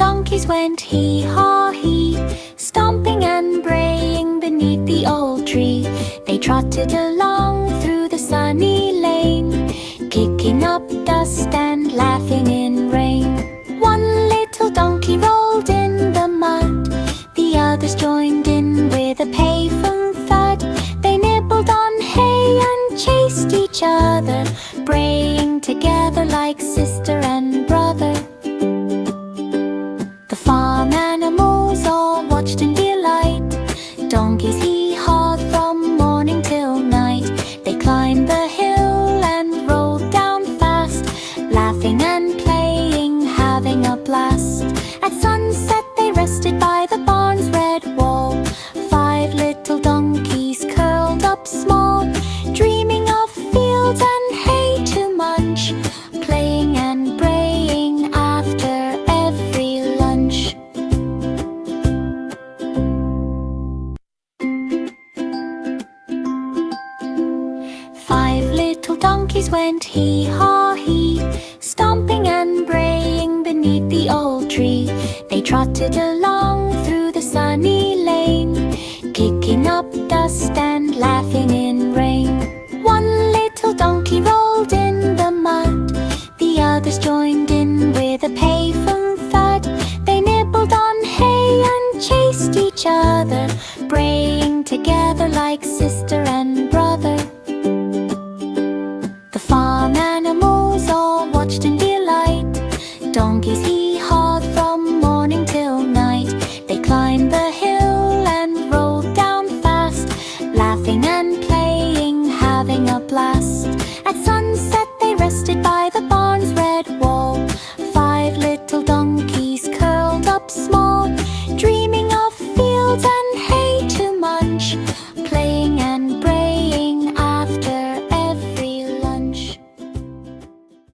donkeys went hee haw hee, stomping and braying beneath the old tree. They trotted along through the sunny lane, kicking up dust and laughing in rain. One little donkey rolled in the mud, the others joined in with a payphone thud. They nibbled on hay and chased each other, braying together like sister and brother. The farm animals all watched in delight. Donkeys hee-hawed from morning till night. They climbed the hill and rolled down fast, laughing and playing, having a blast. At sunset they rested by the barn's red wall. 5 little donkeys curled up small, dreaming of fields and hay to munch, playing and braying after every lunch. Five little donkeys went hee haw hee, stomping and braying beneath the old tree. They trotted along through the sunny lane, kicking up dust and laughing in rain. One little donkey rolled in the mud, the others joined in with a payphone thud. They nibbled on hay and chased each other, braying together like sister and brother. The farm animals all watched in delight. Donkeys hee-hawed from morning till night. They climbed the hill and rolled down fast, laughing and playing, having a blast. At sunset they rested